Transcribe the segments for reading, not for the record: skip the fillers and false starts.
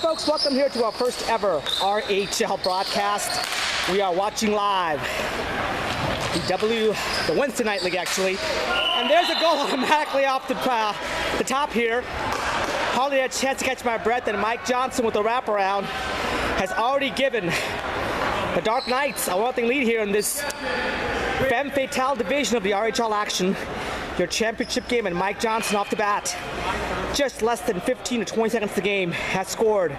folks, welcome here to our first ever RHL broadcast. We are watching live the Wednesday night league actually. And there's a goal automatically off the top here. Hardly had a chance to catch my breath, and Mike Johnson with the wraparound has already given the Dark Knights a 1-0 lead here in this Femme Fatale division of the RHL action. Your championship game, and Mike Johnson off the bat. Just less than 15 to 20 seconds of the game has scored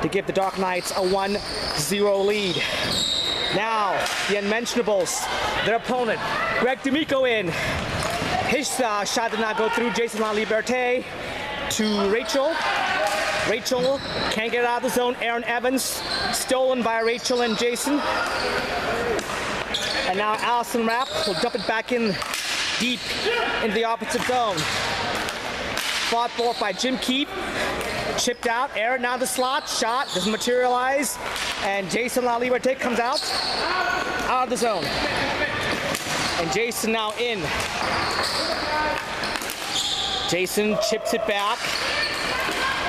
to give the Dark Knights a 1-0 lead. Now, the Unmentionables, their opponent, Greg D'Amico in. His shot did not go through. Jason LaLiberte to RHL. RHL can't get it out of the zone. Aaron Evans, stolen by RHL and Jason. And now Allison Rapp will dump it back in deep into the opposite zone. Fought for by Jim Keefe. Chipped out. Aaron now the slot. Shot doesn't materialize. And Jason LaLiberte comes out of the zone. And Jason now in. Jason chips it back.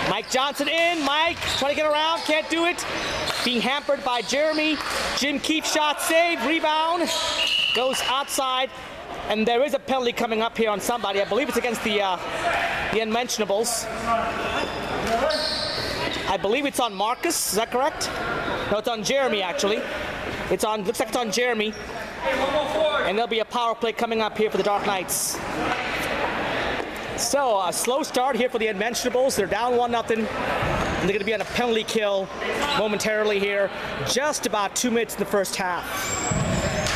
Mike Johnson in. Mike trying to get around. Can't do it. Being hampered by Jeremy. Jim Keefe shot saved. Rebound. Goes outside. And there is a penalty coming up here on somebody. I believe it's against the Unmentionables. I believe it's on Marcus. Is that correct? No, it's on Jeremy actually. Looks like it's on Jeremy. And there'll be a power play coming up here for the Dark Knights. So a slow start here for the Unmentionables. They're down 1-0. And they're going to be on a penalty kill momentarily here. Just about 2 minutes in the first half.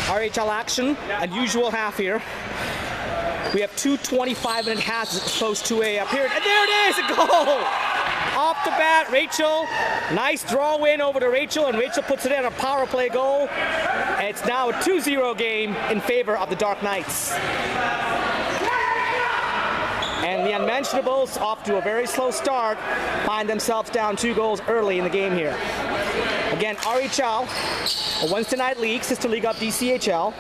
RHL action, unusual half here. We have two 25-minute halves as opposed to a period. And there it is, a goal! Off the bat, RHL. Nice draw win over to RHL, and RHL puts it in a power play goal. And it's now a 2-0 game in favor of the Dark Knights. And the Unmentionables, off to a very slow start, find themselves down 2 goals early in the game here. Again, RHL, a Wednesday night league, sister league of DCHL,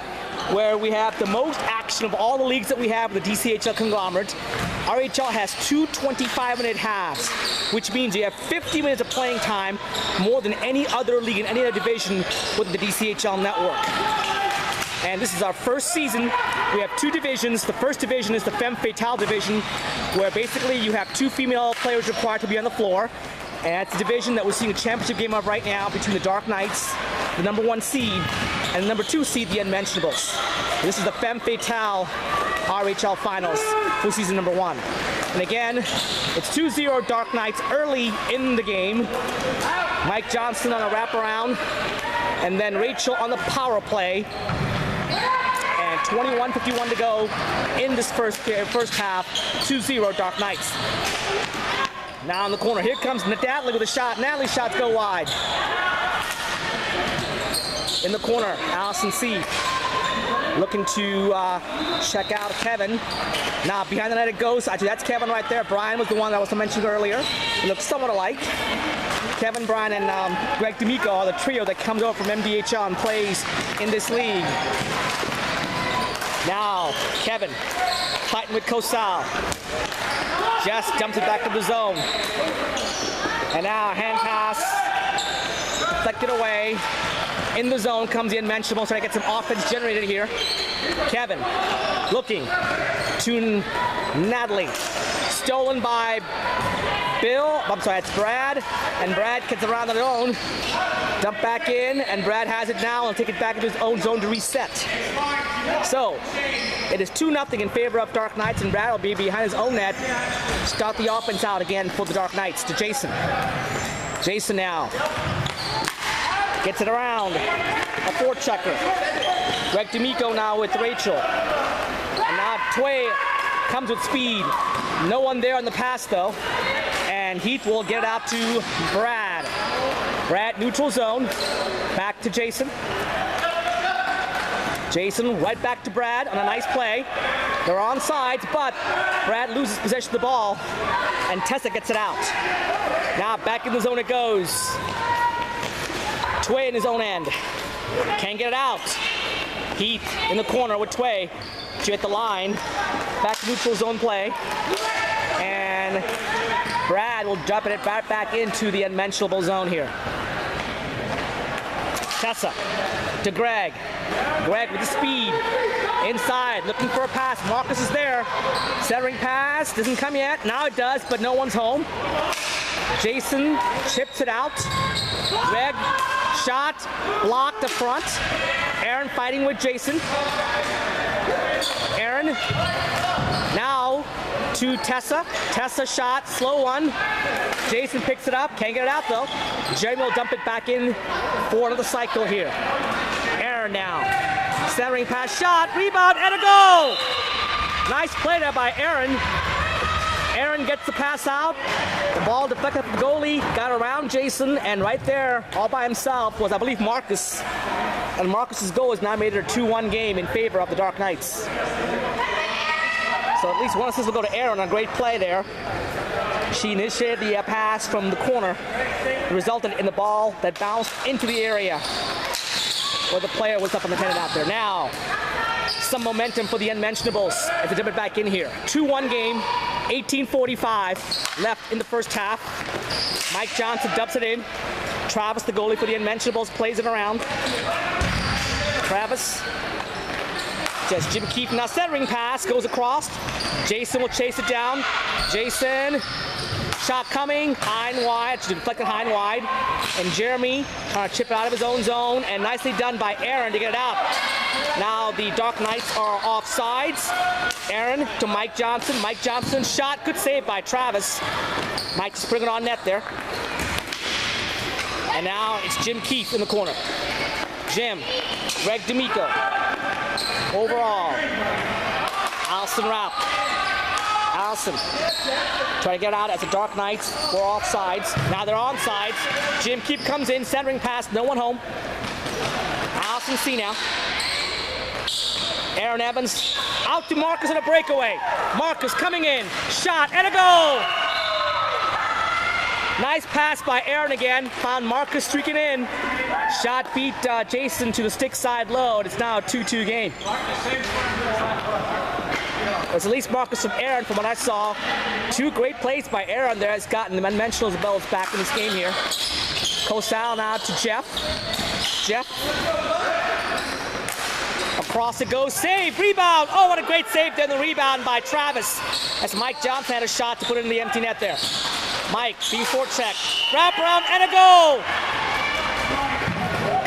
where we have the most action of all the leagues that we have with the DCHL conglomerate. RHL has two 25-minute halves, which means you have 50 minutes of playing time, more than any other league in any other division with the DCHL network. And this is our first season. We have 2 divisions. The first division is the Femme Fatale division, where basically you have 2 female players required to be on the floor. And it's a division that we're seeing a championship game of right now between the Dark Knights, the #1 seed, and the #2 seed, the Unmentionables. This is the Femme Fatale RHL Finals, full season #1. And again, it's 2-0 Dark Knights early in the game. Mike Johnson on a wraparound, and then RHL on the power play. And 21:51 to go in this first half, 2-0 Dark Knights. Now in the corner, here comes Natalie with a shot. Natalie's shots go wide. In the corner, Allison C. looking to check out Kevin. Now behind the net it goes. Actually, that's Kevin right there. Brian was the one that was mentioned earlier. They look somewhat alike. Kevin, Brian, and Greg D'Amico are the trio that comes over from MDHL and plays in this league. Now, Kevin fighting with Kosal. Just dumps it back to the zone. And now hand pass, deflected away. In the zone comes the Unmentionables, trying to get some offense generated here. Kevin looking to Natalie. Stolen by it's Brad. And Brad gets around on his own. Dump back in, and Brad has it now and take it back into his own zone to reset. So, it is 2-0 in favor of Dark Knights, and Brad will be behind his own net. Start the offense out again for the Dark Knights to Jason. Jason now gets it around. A forechecker. Greg D'Amico now with RHL. And now Tway comes with speed. No one there on the pass though. And Heath will get it out to Brad. Brad, neutral zone. Back to Jason. Jason right back to Brad on a nice play. They're on sides, but Brad loses possession of the ball, and Tessa gets it out. Now back in the zone it goes. Tway in his own end. Can't get it out. Heath in the corner with Tway. She at the line. Back to neutral zone play. And Brad will dump it right back into the unmentionable zone here. Tessa to Greg. Greg with the speed. Inside, looking for a pass. Marcus is there. Centering pass, doesn't come yet. Now it does, but no one's home. Jason chips it out. Greg, shot, blocked up front. Aaron fighting with Jason. Aaron, now to Tessa. Tessa shot, slow one. Jason picks it up, can't get it out though. Jeremy will dump it back in for another cycle here. Aaron now. Centering pass, shot, rebound, and a goal! Nice play there by Aaron. Aaron gets the pass out. The ball deflected from the goalie, got around Jason, and right there, all by himself, was, I believe, Marcus. And Marcus's goal has now made it a 2-1 game in favor of the Dark Knights. So at least one assist will go to Aaron on a great play there. She initiated the pass from the corner. It resulted in the ball that bounced into the area where the player was up on the pennant out there. Now, some momentum for the Unmentionables as they dip it back in here. 2-1 game, 18:45 left in the first half. Mike Johnson dubs it in. Travis, the goalie for the Unmentionables, plays it around. Travis, just Jim Keefe now centering pass, goes across. Jason will chase it down. Jason, shot coming, high and wide, deflected high and wide. And Jeremy trying to chip it out of his own zone, and nicely done by Aaron to get it out. Now the Dark Knights are offsides. Aaron to Mike Johnson. Mike Johnson shot, good save by Travis. Mike just bring it on net there. And now it's Jim Keefe in the corner. Jim, Greg D'Amico. Overall, Allison Rapp. Allison trying to get out as the Dark Knights were offsides. Now they're onside. Jim Keefe comes in, centering pass, no one home. Allison C now. Aaron Evans out to Marcus on a breakaway. Marcus coming in, shot and a goal. Nice pass by Aaron again. Found Marcus streaking in. Shot beat Jason to the stick side low. It's now a 2-2 game. It's at least Marcus from Aaron from what I saw. Two great plays by Aaron there has gotten the Unmentionables back in this game here. Kosal now to Jeff. Jeff. Across it goes, save, rebound. Oh, what a great save there, the rebound by Travis. As Mike Johnson had a shot to put it in the empty net there. Mike, before check, wrap around and a goal.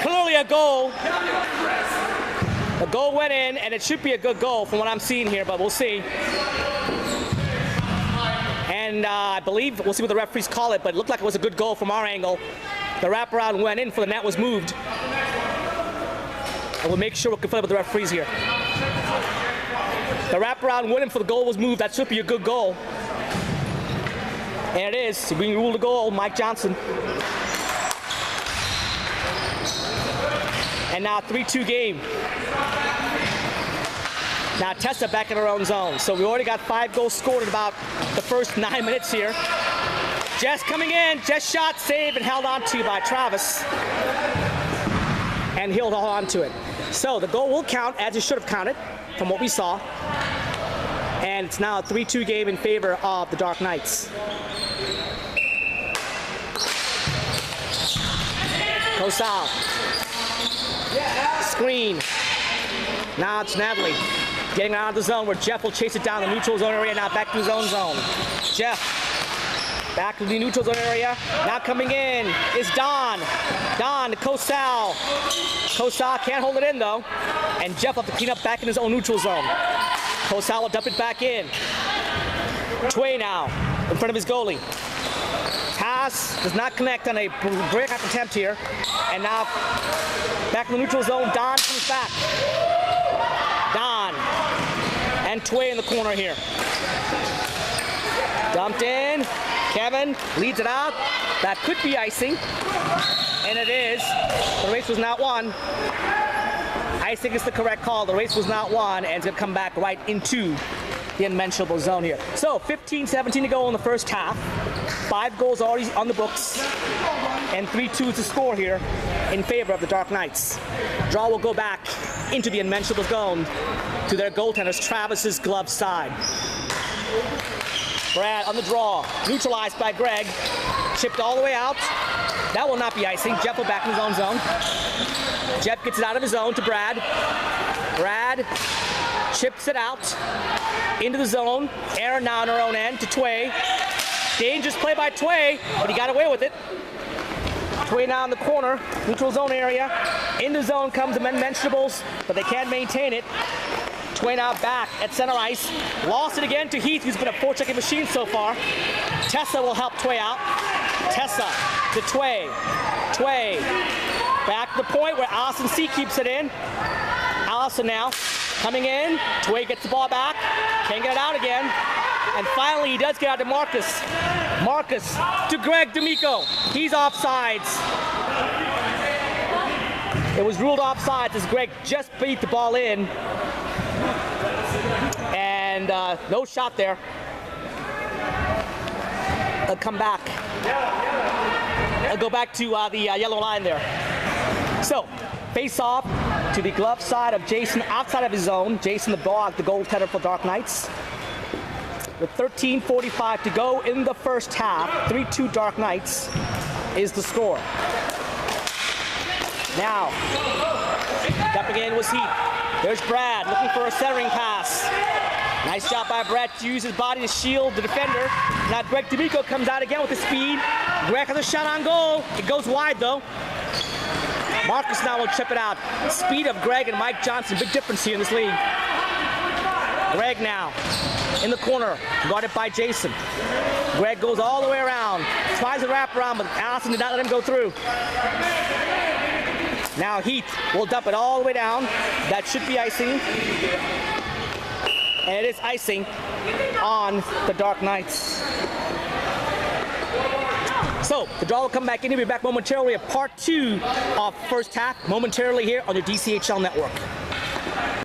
Clearly a goal. The goal went in, and it should be a good goal from what I'm seeing here, but we'll see. And I believe, we'll see what the referees call it, but it looked like it was a good goal from our angle. The wraparound went in, for the net was moved. And we'll make sure we're confident with the referees here. The wraparound went in, for the goal was moved. That should be a good goal. And it is. We ruled the goal, Mike Johnson. And now 3-2 game. Now Tessa back in her own zone. So we already got 5 goals scored in about the first 9 minutes here. Jess coming in. Jess shot, saved, and held on to by Travis. And he'll hold on to it. So the goal will count as it should have counted from what we saw. And it's now a 3-2 game in favor of the Dark Knights. Kosal. Screen. Now it's Natalie getting out of the zone where Jeff will chase it down the neutral zone area. Now back to his own zone. Jeff back to the neutral zone area. Now coming in is Don. Don to Kosal. Kosal can't hold it in though. And Jeff will have to clean up back in his own neutral zone. Kosal will dump it back in. Tway now in front of his goalie. Pass does not connect on a breakout attempt here. And now back in the neutral zone, Don comes back. Don and Tway in the corner here. Dumped in. Kevin leads it out. That could be icing. And it is. The race was not won. Icing is the correct call. The race was not won, and it's going to come back right into the unmentionable zone here. So 15-17 to go in the first half. 5 goals already on the books. And 3-2 is the score here in favor of the Dark Knights. Draw will go back into the unmentionable zone to their goaltenders, Travis's glove side. Brad on the draw. Neutralized by Greg. Chipped all the way out. That will not be icing. Jeff will back in his own zone. Jeff gets it out of his zone to Brad. Brad chips it out into the zone. Aaron now on her own end to Tway. Dangerous play by Tway, but he got away with it. Tway now in the corner, neutral zone area. In the zone comes the Unmentionables, but they can't maintain it. Tway now back at center ice. Lost it again to Heath, who's been a forechecking machine so far. Tessa will help Tway out. Tessa to Tway. Tway back to the point where Allison C keeps it in. Allison now coming in. Tway gets the ball back. Can't get it out again. And finally, he does get out to Marcus. Marcus to Greg D'Amico. He's offsides. It was ruled offsides as Greg just beat the ball in. And no shot there. They'll come back. They'll go back to the yellow line there. So, face off to the glove side of Jason outside of his zone. Jason the Bog, the goaltender for Dark Knights. With 13:45 to go in the first half, 3-2 Dark Knights is the score. Now, stepping in was Heath. There's Brad looking for a centering pass. Nice job by Brad to use his body to shield the defender. Now Greg D'Amico comes out again with the speed. Greg has a shot on goal. It goes wide though. Marcus now will chip it out. Speed of Greg and Mike Johnson, big difference here in this league. Greg now in the corner, guarded by Jason. Greg goes all the way around, tries to wrap around, but Allison did not let him go through. Now Heath will dump it all the way down. That should be icing. And it is icing on the Dark Knights. So, the draw will come back in. We'll be back momentarily at part 2 of first half, momentarily here on the DCHL network.